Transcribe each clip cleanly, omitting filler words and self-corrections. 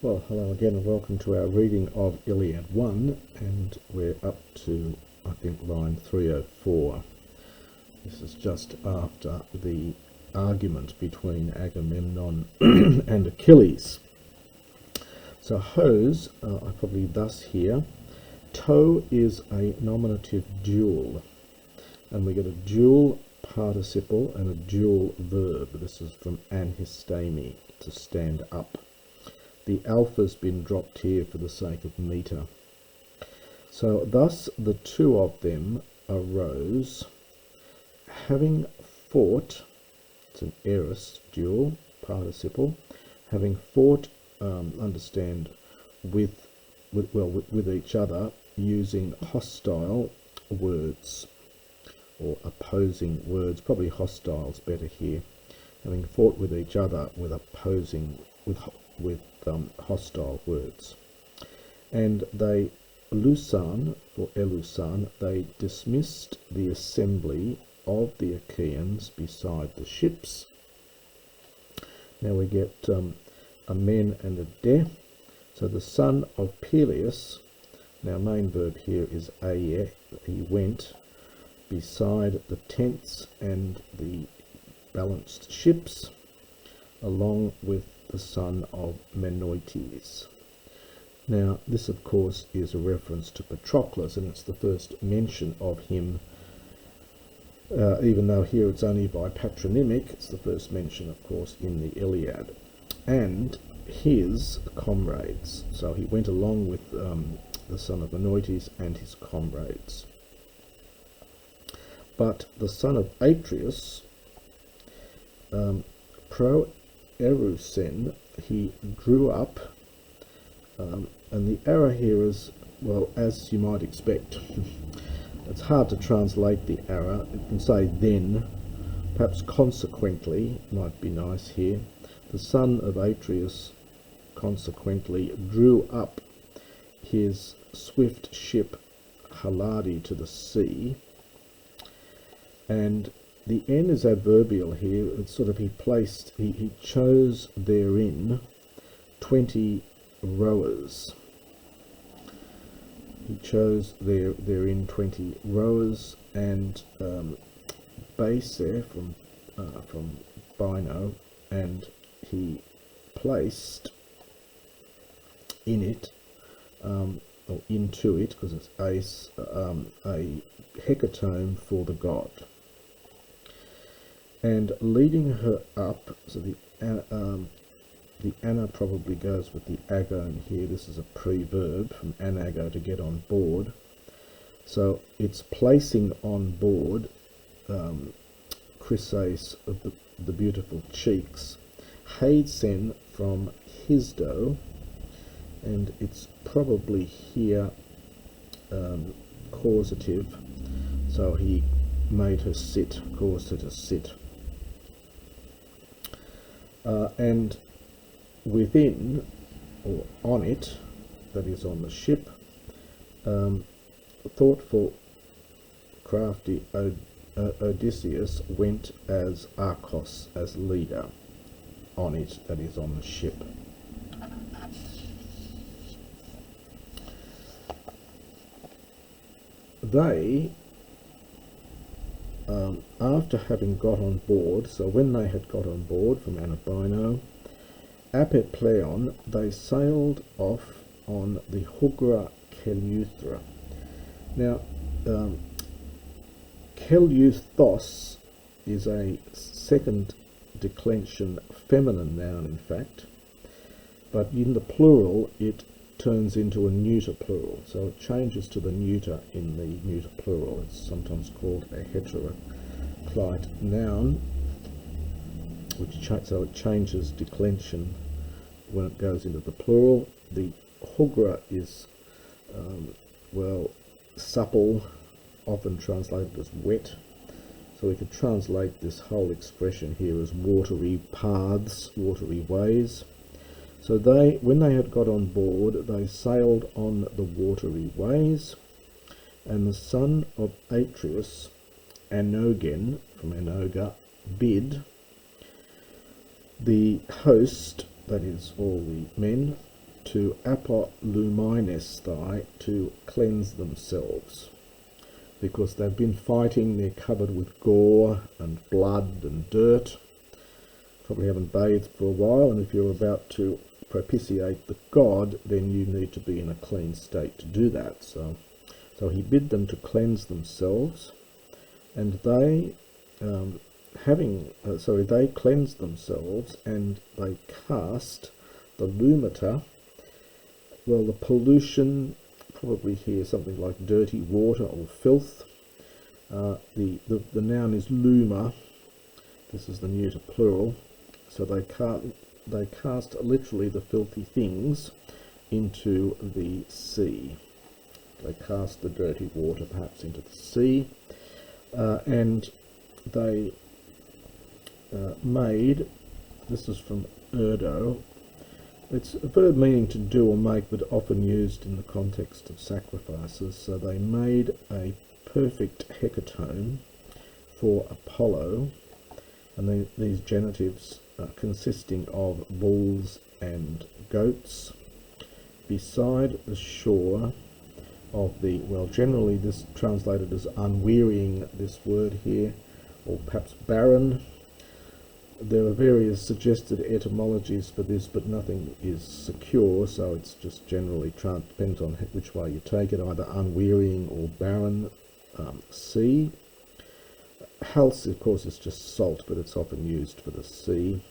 Well, hello again and welcome to our reading of Iliad 1, and we're up to, I think, line 304. This is just after the argument between Agamemnon and Achilles. So hose, I probably thus here, toe is a nominative dual, and we get a dual participle and a dual verb. This is from anhistemi, to stand up. The alpha's been dropped here for the sake of meter. So thus the two of them arose, having fought, it's an aorist dual participle, having fought, understand, with each other, using hostile words or opposing words. Probably hostile's better here. Having fought with each other with opposing with hostile words. And they Lusan, or Elusan, they dismissed the assembly of the Achaeans beside the ships. Now we get a men and a de. So the son of Peleus, now main verb here is aye, he went beside the tents and the balanced ships, along with the son of Menoetes. Now this of course is a reference to Patroclus, and it's the first mention of him, even though here it's only by patronymic. It's the first mention of course in the Iliad, and his comrades. So he went along with the son of Menoetes and his comrades. But the son of Atreus, Erusen, he drew up, and the error here is, well, as you might expect. It's hard to translate the error. You can say then, perhaps consequently might be nice here. The son of Atreus consequently drew up his swift ship Haladi to the sea, and the N is adverbial here. It's sort of he chose therein 20 rowers. He chose therein 20 rowers, and Briseis from Bino, and he placed in it, or into it, because it's ace, a hecatomb for the god. And leading her up, so the ana probably goes with the agon here. This is a preverb from anago, to get on board. So it's placing on board Briseis of the beautiful cheeks, Haysen from Hisdo, and it's probably here causative. So he made her sit, caused her to sit. And within, or on it, that is on the ship, thoughtful, crafty Odysseus went as Archos, as leader, on it, that is on the ship. They, after having got on board, so when they had got on board from Anabino, Apepleon, they sailed off on the Hugra Keleuthra. Now, Keleuthos is a second declension feminine noun, in fact, but in the plural it turns into a neuter plural, so it changes to the neuter in the neuter plural. It's sometimes called a heteroclite noun, so it changes declension when it goes into the plural. The hugra is, supple, often translated as wet, so we could translate this whole expression here as watery paths, watery ways. So when they had got on board, they sailed on the watery ways, and the son of Atreus, Anogen, from Anoga, bid the host, that is all the men, to apoluminesthai, to cleanse themselves, because they've been fighting, they're covered with gore and blood and dirt, probably haven't bathed for a while, and if you're about to propitiate the god, then you need to be in a clean state to do that. So he bid them to cleanse themselves, and they they cleansed themselves, and they cast the lumata, well, the pollution, probably here something like dirty water or filth. The noun is luma. This is the neuter plural. So they cast literally the filthy things into the sea. They cast the dirty water perhaps into the sea, and they made, this is from Erdo, it's a verb meaning to do or make, but often used in the context of sacrifices. So they made a perfect hecatomb for Apollo, and these genitives consisting of bulls and goats, beside the shore of the, well, generally this translated as unwearying, this word here, or perhaps barren. There are various suggested etymologies for this, but nothing is secure, so it's just generally depends on which way you take it, either unwearying or barren sea. Hals, of course, is just salt, but it's often used for the sea.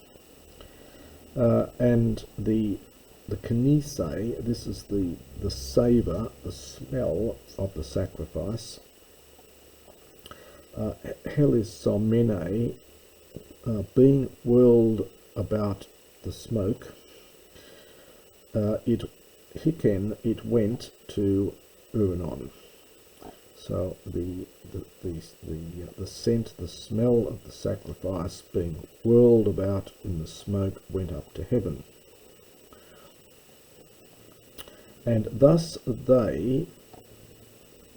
And the kinese, this is the savour, the smell of the sacrifice. Helisomene, being whirled about the smoke, it went to Uranon. So the scent, the smell of the sacrifice being whirled about in the smoke went up to heaven. And thus they,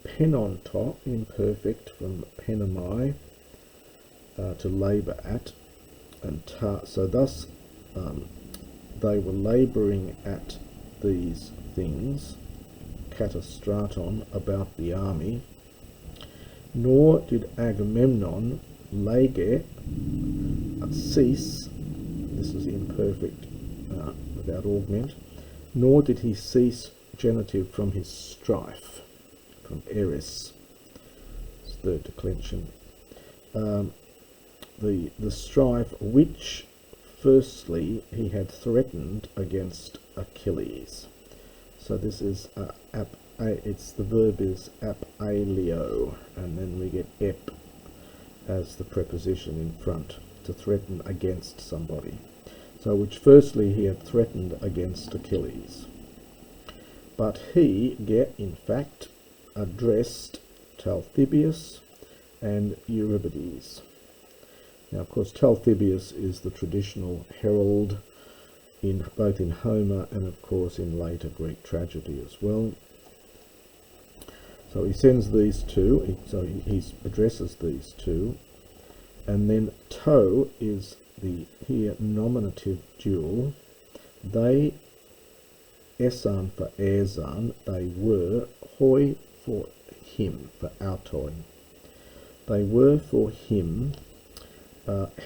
penonto, imperfect, from penomai, to labour at, and so thus they were labouring at these things, katastraton, about the army, nor did Agamemnon lege, cease, this is imperfect without augment, nor did he cease, genitive, from his strife, from eris, third declension, the strife which firstly he had threatened against Achilles. So this is it's the verb is apaleo, and then we get ep as the preposition in front, to threaten against somebody. So which firstly he had threatened against Achilles. But he, in fact, addressed Talthybius and Euripides. Now, of course, Talthybius is the traditional herald both in Homer and, of course, in later Greek tragedy as well. So he sends these two, he addresses these two, and then to is the here nominative dual. They, esan for erzan, they were, hoi for him, for autoi. They were for him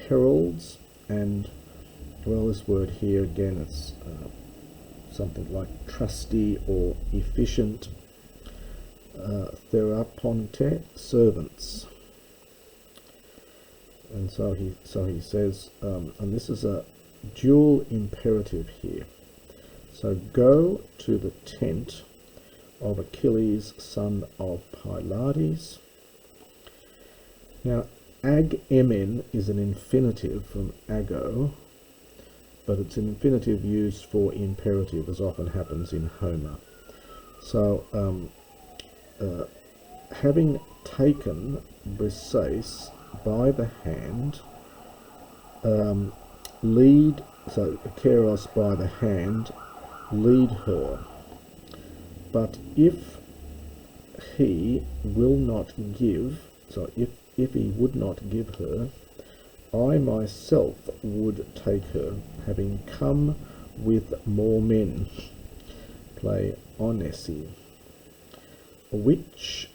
heralds, and, well, this word here again, it's something like trusty or efficient, theraponte, servants. And so he says, and this is a dual imperative here. So go to the tent of Achilles, son of Pylades. Now, Agamemnon is an infinitive from ago, but it's an infinitive used for imperative, as often happens in Homer. So, having taken Briseis by the hand, lead, so Keros by the hand, lead her. But if he will not give, so if he would not give her, I myself would take her, having come with more men. play onesi, which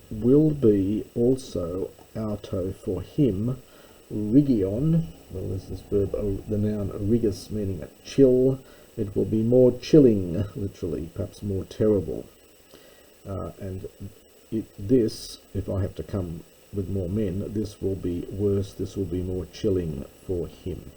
will be also auto for him, rigion. Well, there's this verb, the noun rigus, meaning a chill. It will be more chilling, literally, perhaps more terrible. And this, if I have to come with more men, this will be worse, this will be more chilling for him.